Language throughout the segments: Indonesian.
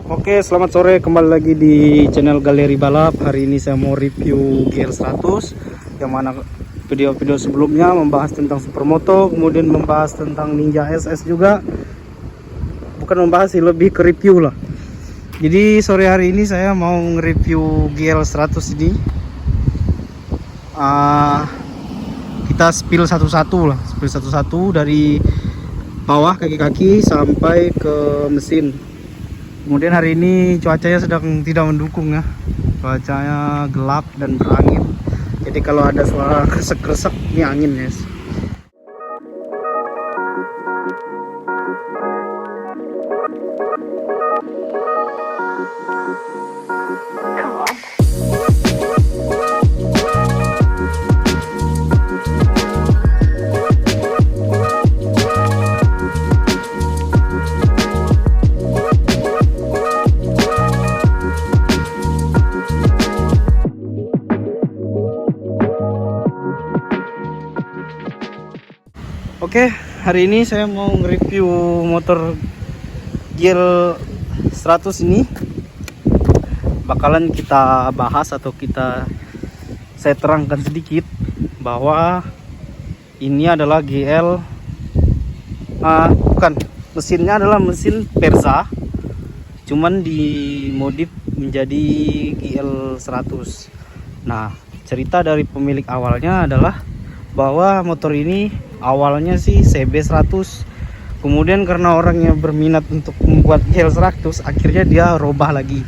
Oke, selamat sore, kembali lagi di channel Galeri Balap. Hari ini saya mau review GL100, yang mana video-video sebelumnya membahas tentang Supermoto, kemudian membahas tentang Ninja SS juga. Bukan membahas sih, lebih ke review lah. Jadi sore hari ini saya mau nge-review GL100 ini. Kita spill satu-satu lah, spill satu-satu dari bawah kaki-kaki sampai ke mesin. Kemudian hari ini cuacanya sedang tidak mendukung ya, cuacanya gelap dan berangin. Jadi kalau ada suara kresek-kresek, ini angin ya. Oke, hari ini saya mau nge-review motor GL100 ini. Bakalan kita bahas atau saya terangkan sedikit bahwa ini adalah bukan, mesinnya adalah mesin Perza, cuman dimodif menjadi GL100. Nah, cerita dari pemilik awalnya adalah bahwa motor ini awalnya sih CB100, kemudian karena orangnya berminat untuk membuat GL100, akhirnya dia robah lagi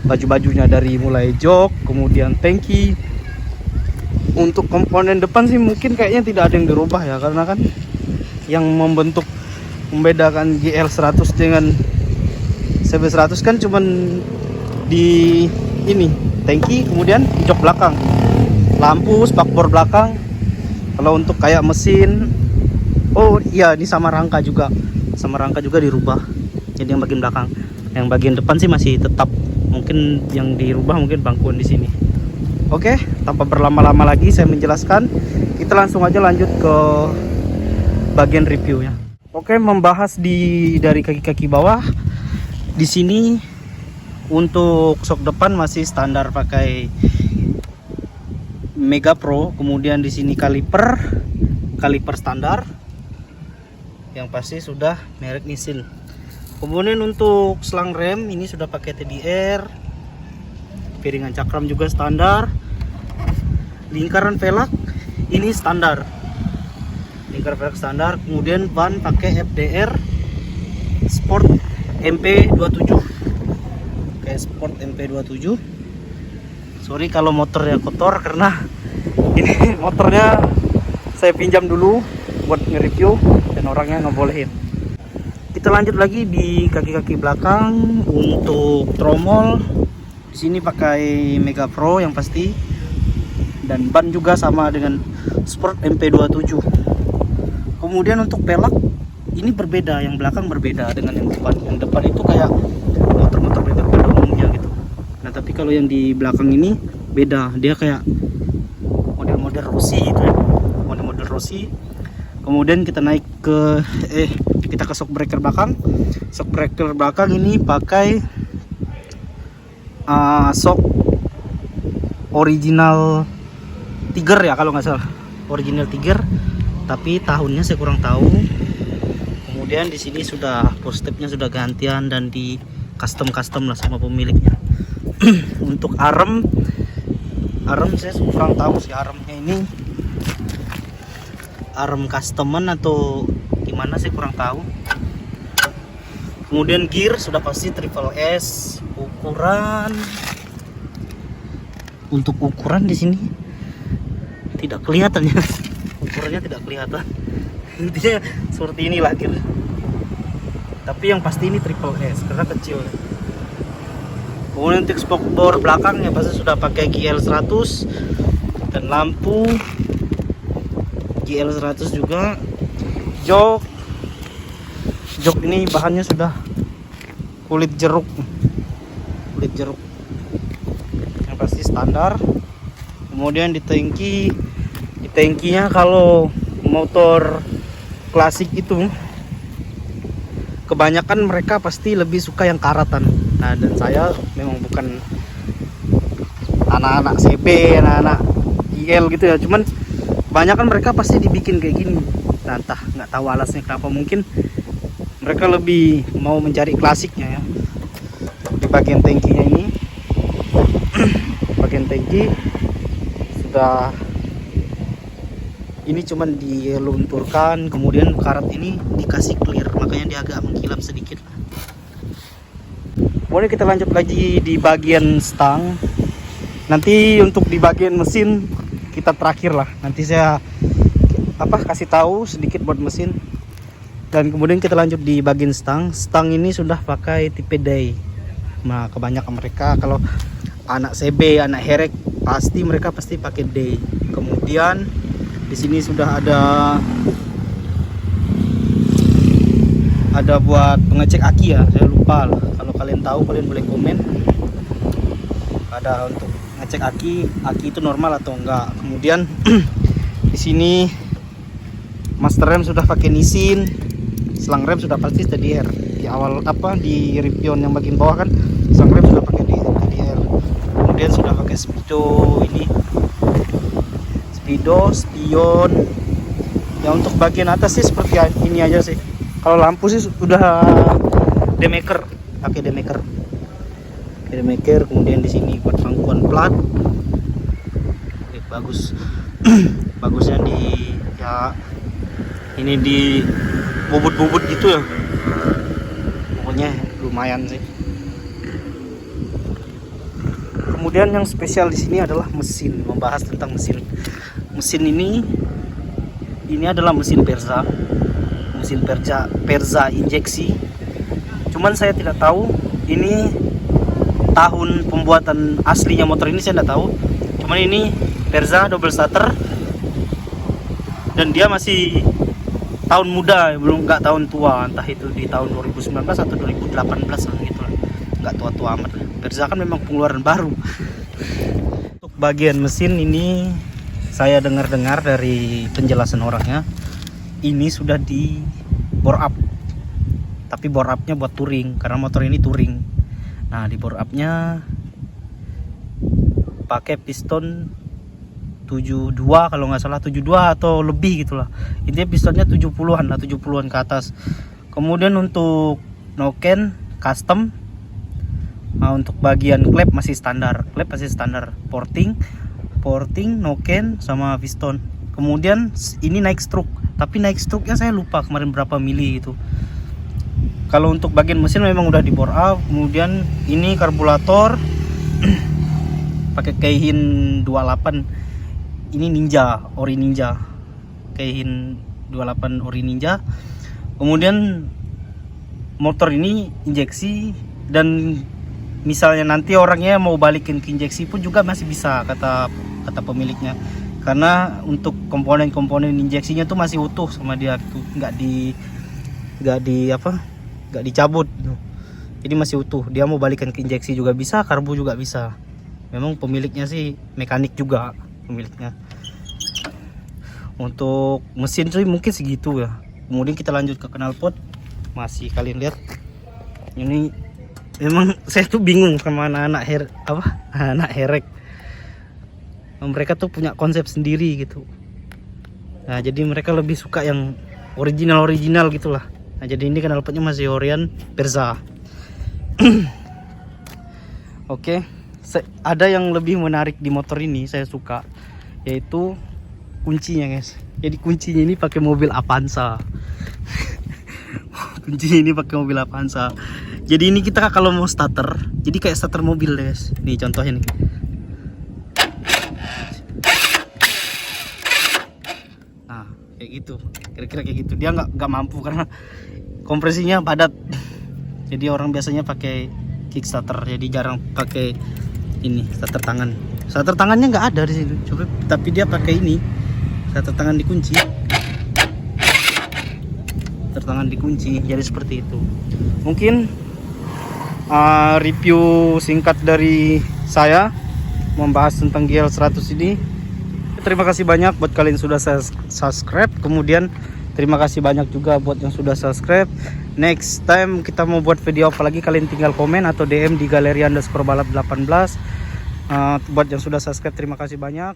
baju-bajunya, dari mulai jok, kemudian tangki. Untuk komponen depan sih mungkin kayaknya tidak ada yang dirubah ya, karena kan yang membedakan GL100 dengan CB100 kan cuman di ini tangki, kemudian jok belakang, lampu, spakbor belakang. Kalau untuk kayak mesin, oh iya, ini sama rangka juga dirubah. Jadi yang bagian belakang, yang bagian depan sih masih tetap. Mungkin yang dirubah mungkin bangkuan di sini. Oke, tanpa berlama-lama lagi saya menjelaskan. Kita langsung aja lanjut ke bagian reviewnya. Oke, membahas dari kaki-kaki bawah. Di sini untuk sok depan masih standar pakai Mega Pro, kemudian di sini kaliper standar yang pasti sudah merek Nissin. Kemudian untuk selang rem ini sudah pakai TDR, piringan cakram juga standar, lingkaran velg ini standar, kemudian ban pakai FDR Sport MP27, kayak Sport MP27. Sorry kalau motornya kotor, karena ini motornya saya pinjam dulu buat nge-review dan orangnya nggak bolehin. Kita lanjut lagi di kaki-kaki belakang. Untuk tromol di sini pakai Mega Pro yang pasti, dan ban juga sama dengan Sport MP27. Kemudian untuk pelek ini berbeda, yang belakang berbeda dengan yang depan. Yang depan itu kayak motor-motor pada umumnya gitu. Nah, tapi kalau yang di belakang ini beda, dia kayak model Rossi gitu ya, model Rossi. Kemudian kita naik ke shock breaker belakang. Shock breaker belakang ini pakai shock original Tiger ya, kalau nggak salah, original Tiger, tapi tahunnya saya kurang tahu. Kemudian di sini sudah post stepnya sudah gantian dan di custom lah sama pemiliknya. Untuk arm saya kurang tahu sih, armnya ini arm customan atau gimana, saya kurang tahu. Kemudian gear sudah pasti Triple S. Untuk ukuran di sini tidak kelihatan ya, ukurannya tidak kelihatan. Intinya seperti inilah gear, tapi yang pasti ini Triple S karena kecil. Kemudian untuk spakbor belakang ya pasti sudah pakai GL100, dan lampu GL100 juga. Jok ini bahannya sudah kulit jeruk yang pasti standar. Kemudian di tangkinya kalau motor klasik itu kebanyakan mereka pasti lebih suka yang karatan. Nah, dan saya memang bukan anak-anak CB, anak-anak IL gitu ya, cuman kebanyakan mereka pasti dibikin kayak gini. Nah, entah nggak tahu alasnya kenapa, mungkin mereka lebih mau mencari klasiknya ya. Di bagian tangkinya ini bagian tangki sudah ini cuman dilunturkan, kemudian karat ini dikasih clear, makanya dia agak mengkilap sedikit. Kemudian kita lanjut lagi di bagian stang. Nanti untuk di bagian mesin kita terakhir lah. Nanti saya kasih tahu sedikit buat mesin. Dan kemudian kita lanjut di bagian stang. Stang ini sudah pakai tipe day. Nah, kebanyakan mereka kalau anak CB, anak herek mereka pasti pakai day. Kemudian di sini sudah ada buat pengecek aki ya. Saya lupa lah. Kalau kalian tahu kalian boleh komen. Ada untuk ngecek aki itu normal atau enggak. Kemudian di sini master rem sudah pakai Nissin, selang rem sudah pasti TDR. Di awal di Ripion yang bagian bawah kan selang rem sudah pakai TDR. Kemudian sudah pakai Speedo spion. Ya untuk bagian atas sih seperti ini aja sih. Kalau lampu sih udah demaker, pakai demaker. Kemudian di sini buat pangkuan plat. Oke, bagus. Bagusnya ini di bubut-bubut gitu ya. Pokoknya lumayan sih. Kemudian yang spesial di sini adalah mesin. Membahas tentang mesin. Mesin ini adalah mesin Perza. Mesin Perza injeksi. Cuman saya tidak tahu ini tahun pembuatan aslinya motor ini, saya tidak tahu. Cuman ini Perza double starter dan dia masih tahun muda, belum nggak tahun tua, entah itu di tahun 2019 atau 2018 gitu lah, nggak tua-tua amat. Perza kan memang pengeluaran baru. Untuk bagian mesin ini saya dengar-dengar dari penjelasan orangnya, ini sudah di bore up, tapi bore upnya buat touring karena motor ini touring. Nah, di bore upnya pakai piston 72 kalau nggak salah, 72 atau lebih gitulah. Intinya pistonnya 70-an lah, 70-an ke atas. Kemudian untuk noken custom. Nah, untuk bagian klep masih standar. Porting, noken sama piston. Kemudian ini naik stroke, tapi naik stroke-nya saya lupa kemarin berapa mili itu. Kalau untuk bagian mesin memang udah di bore up. Kemudian ini karburator pakai Keihin 28. Ini ori Ninja. Keihin 28 ori Ninja. Kemudian motor ini injeksi, dan misalnya nanti orangnya mau balikin ke injeksi pun juga masih bisa, kata pemiliknya. Karena untuk komponen injeksinya tuh masih utuh sama dia tuh, nggak dicabut. Jadi masih utuh. Dia mau balikan ke injeksi juga bisa, karbu juga bisa. Memang pemiliknya sih mekanik juga pemiliknya. Untuk mesin sih mungkin segitu ya. Kemudian kita lanjut ke knalpot. Masih kalian lihat. Ini memang saya tuh bingung sama anak herek. Mereka tuh punya konsep sendiri gitu. Nah, jadi mereka lebih suka yang original gitulah. Nah, jadi ini knalpotnya masih Orion Perza. Oke, ada yang lebih menarik di motor ini saya suka, yaitu kuncinya guys. Jadi kuncinya ini pakai mobil Avanza. Jadi ini kita kalau mau starter, jadi kayak starter mobil guys. Nih contohnya nih. Nah, kayak gitu. Kira-kira kayak gitu. Dia nggak mampu karena kompresinya padat. Jadi orang biasanya pakai kickstarter, jadi jarang pakai ini starter tangan. Starter tangannya nggak ada di sini. Coba, tapi dia pakai ini. Starter tangan dikunci. Jadi seperti itu. Mungkin review singkat dari saya membahas tentang GL 100 ini. Terima kasih banyak buat kalian sudah subscribe. Kemudian Terima kasih banyak juga buat yang sudah subscribe. Next time kita mau buat video apa lagi, kalian tinggal komen atau DM di galeri_balap18. Buat yang sudah subscribe, terima kasih banyak.